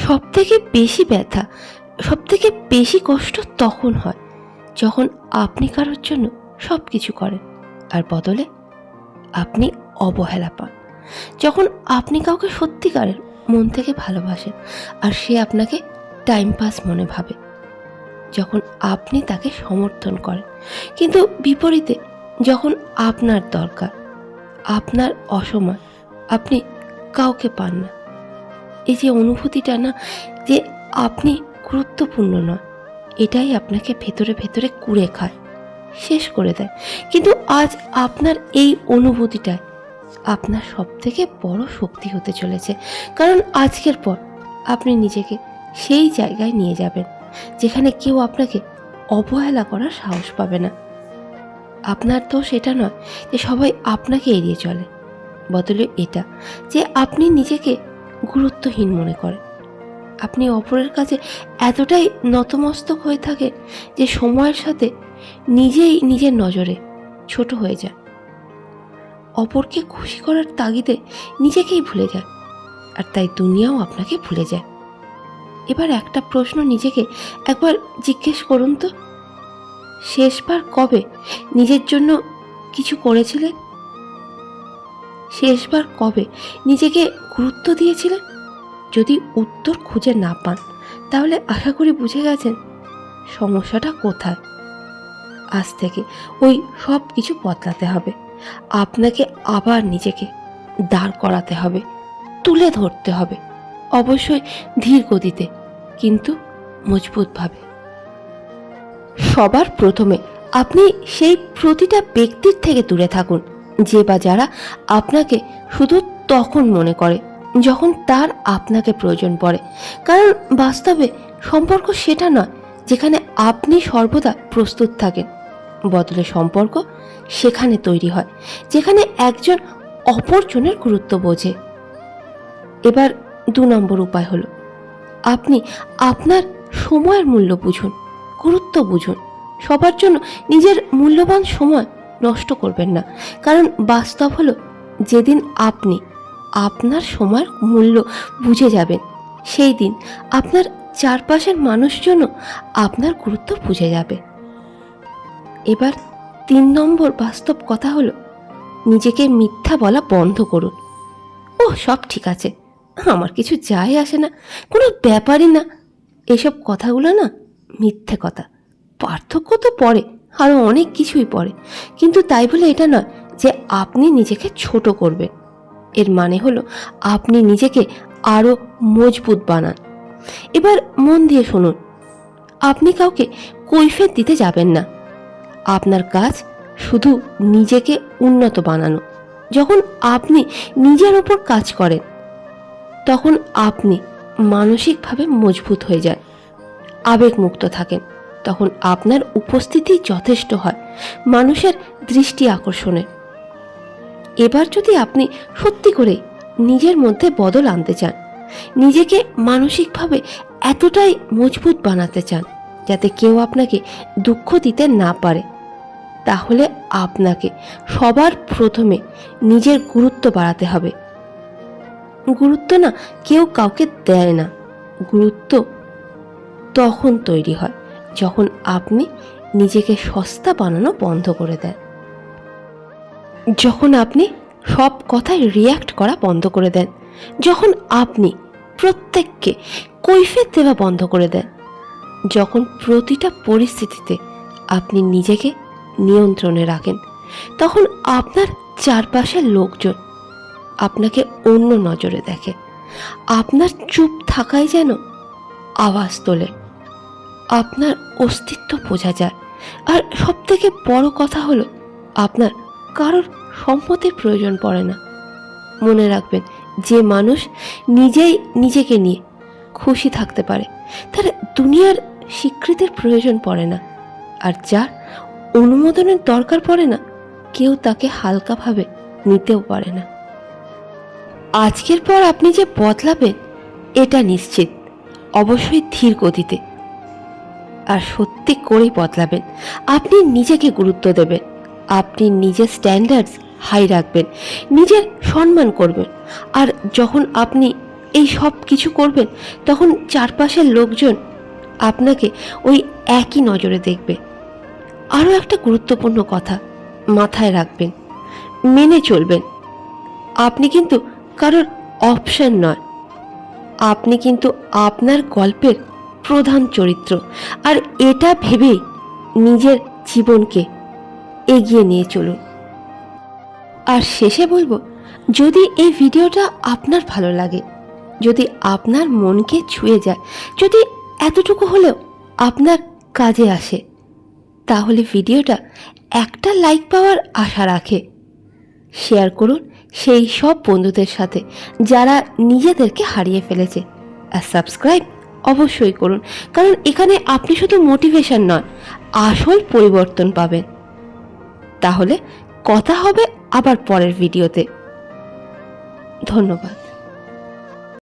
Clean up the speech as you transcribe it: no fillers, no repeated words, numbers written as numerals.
সবথেকে বেশি ব্যথা, সবথেকে বেশি কষ্ট তখন হয় যখন আপনি কারোর জন্য সব কিছু করেন আর বদলে আপনি অবহেলা পান। যখন আপনি কাউকে সত্যিকারের মন থেকে ভালোবাসেন আর সে আপনাকে টাইম পাস মনে ভাবে। যখন আপনি তাকে সমর্থন করেন কিন্তু বিপরীতে যখন আপনার দরকার, আপনার অসময় আপনি কাউকে পান না। এই যে অনুভূতিটা না, যে আপনি গুরুত্বপূর্ণ নয়, এটাই আপনাকে ভেতরে ভেতরে কুড়ে খায়, শেষ করে দেয়। কিন্তু আজ আপনার এই অনুভূতিটাই আপনার সবথেকে বড় শক্তি হতে চলেছে। কারণ আজকের পর আপনি নিজেকে সেই জায়গায় নিয়ে যাবেন যেখানে কেউ আপনাকে অবহেলা করার সাহস পাবে না। আপনার দোষ এটা নয় যে সবাই আপনাকে এড়িয়ে চলে, বদলে এটা যে আপনি নিজেকে গুরুত্বহীন মনে করেন। আপনি অপরের কাছে এতটাই নতমস্তক হয়ে থাকেন যে সময়ের সাথে নিজেই নিজের নজরে ছোট হয়ে যায়। অপরকে খুশি করার তাগিদে নিজেকেই ভুলে যায়, আর তাই দুনিয়াও আপনাকে ভুলে যায়। এবার একটা প্রশ্ন নিজেকে একবার জিজ্ঞেস করুন তো, শেষবার কবে নিজের জন্য কিছু করেছিলেন? শেষবার কবে নিজেকে গুরুত্ব দিয়েছিলেন? যদি উত্তর খুঁজে না পান তাহলে আশা করি বুঝে গেছেন সমস্যাটা কোথায়। আজ থেকে ওই সব কিছু বদলাতে হবে। আপনাকে আবার নিজেকে দাঁড় করাতে হবে, তুলে ধরতে হবে, অবশ্যই ধীর গতিতে কিন্তু মজবুতভাবে। সবার প্রথমে আপনি সেই প্রতিটা ব্যক্তির থেকে দূরে থাকুন যে বা যারা আপনাকে শুধু তখন মনে করে যখন তার আপনাকে প্রয়োজন পড়ে। কারণ বাস্তবে সম্পর্ক সেটা নয় যেখানে আপনি সর্বদা প্রস্তুত থাকেন, বদলে সম্পর্ক সেখানে তৈরি হয় যেখানে একজন অপরজনের গুরুত্ব বোঝে। এবার 2 নম্বর উপায় হলো, আপনি আপনার সময়ের মূল্য বুঝুন, গুরুত্ব বুঝুন। সবার জন্য নিজের মূল্যবান সময় নষ্ট করবেন না। কারণ বাস্তব হলো, যেদিন আপনি আপনার সময়ের মূল্য বুঝে যাবেন সেই দিন আপনার চারপাশের মানুষজন আপনার গুরুত্ব বুঝে যাবে। এবার 3 নম্বর বাস্তব কথা হলো, নিজেকে মিথ্যা বলা বন্ধ করুন। ও সব ঠিক আছে, আমার কিছু যায় আসে না, কোনো ব্যাপারই না, এসব কথাগুলো না মিথ্যে কথা। পার্থক্য তো পড়ে, আরও অনেক কিছুই পড়ে, কিন্তু তাই বলে এটা নয় যে আপনি নিজেকে ছোট করবেন। এর মানে হলো আপনি নিজেকে আরও মজবুত বানান। এবার মন দিয়ে শুনুন, আপনি কাউকে কৈফিয়ত দিতে যাবেন না। আপনার কাজ শুধু নিজেকে উন্নত বানানো। যখন আপনি নিজের ওপর কাজ করেন তখন আপনি মানসিকভাবে মজবুত হয়ে যান, আবেগমুক্ত থাকেন। তখন আপনার উপস্থিতি যথেষ্ট হয় মানুষের দৃষ্টি আকর্ষণে। এবার যদি আপনি সত্যি করে নিজের মধ্যে বদল আনতে চান, নিজেকে মানসিকভাবে এতটাই মজবুত বানাতে চান যাতে কেউ আপনাকে দুঃখ দিতে না পারে, তাহলে আপনাকে সবার প্রথমে নিজের গুরুত্ব বাড়াতে হবে। গুরুত্ব না কেউ কাউকে দেয় না, গুরুত্ব তখন তৈরি হয় যখন আপনি নিজেকে সস্তা বানানো বন্ধ করে দেন, যখন আপনি সব কথায় রিয়্যাক্ট করা বন্ধ করে দেন, যখন আপনি প্রত্যেককে কৈফিয়ত দেওয়া বন্ধ করে দেন, যখন প্রতিটা পরিস্থিতিতে আপনি নিজেকে নিয়ন্ত্রণে রাখেন, তখন আপনার চারপাশের লোকজন আপনাকে অন্য নজরে দেখে। আপনার চুপ থাকাই যেন আওয়াজ তোলে, আপনার অস্তিত্ব বোঝা যায়। আর সবথেকে বড় কথা হলো, আপনার কারোর সম্মতির প্রয়োজন পড়ে না। মনে রাখবেন, যে মানুষ নিজেই নিজেকে নিয়ে খুশি থাকতে পারে তার দুনিয়ার স্বীকৃতির প্রয়োজন পড়ে না, আর যার অনুমোদনের দরকার পড়ে না কেউ তাকে হালকাভাবে নিতেও পারে না। আজকের পর আপনি যে বদলাবেন এটা নিশ্চিত, অবশ্যই ধীর গতিতে, আর সত্যি করেই বদলাবেন। আপনি নিজেকে গুরুত্ব দেবেন, আপনি নিজের স্ট্যান্ডার্ডস হাই রাখবেন, নিজের সম্মান করবেন। আর যখন আপনি এই সব কিছু করবেন, তখন চারপাশের লোকজন আপনাকে ওই একই নজরে দেখবে। আরও একটা গুরুত্বপূর্ণ কথা মাথায় রাখবেন, মেনে চলবেন। আপনি কিন্তু কারোর অপশন নয়, আপনি কিন্তু আপনার গল্পের প্রধান চরিত্র। আর এটা ভেবেই নিজের জীবনকে এগিয়ে নিয়ে চলুন। আর শেষে বলবো, যদি এই ভিডিওটা আপনার ভালো লাগে, যদি আপনার মনকে ছুঁয়ে যায়, যদি এতটুকু হলেও আপনার কাজে আসে, তাহলে ভিডিওটা একটা লাইক পাওয়ার আশা রাখে। শেয়ার করুন সেই সব বন্ধুদের সাথে যারা নিজেদেরকে হারিয়ে ফেলেছে। আর সাবস্ক্রাইব অবশ্যই করুন, কারণ এখানে আপনি শুধু মোটিভেশন নয়, আসল পরিবর্তন পাবেন। তাহলে কথা হবে আবার পরের ভিডিওতে। ধন্যবাদ।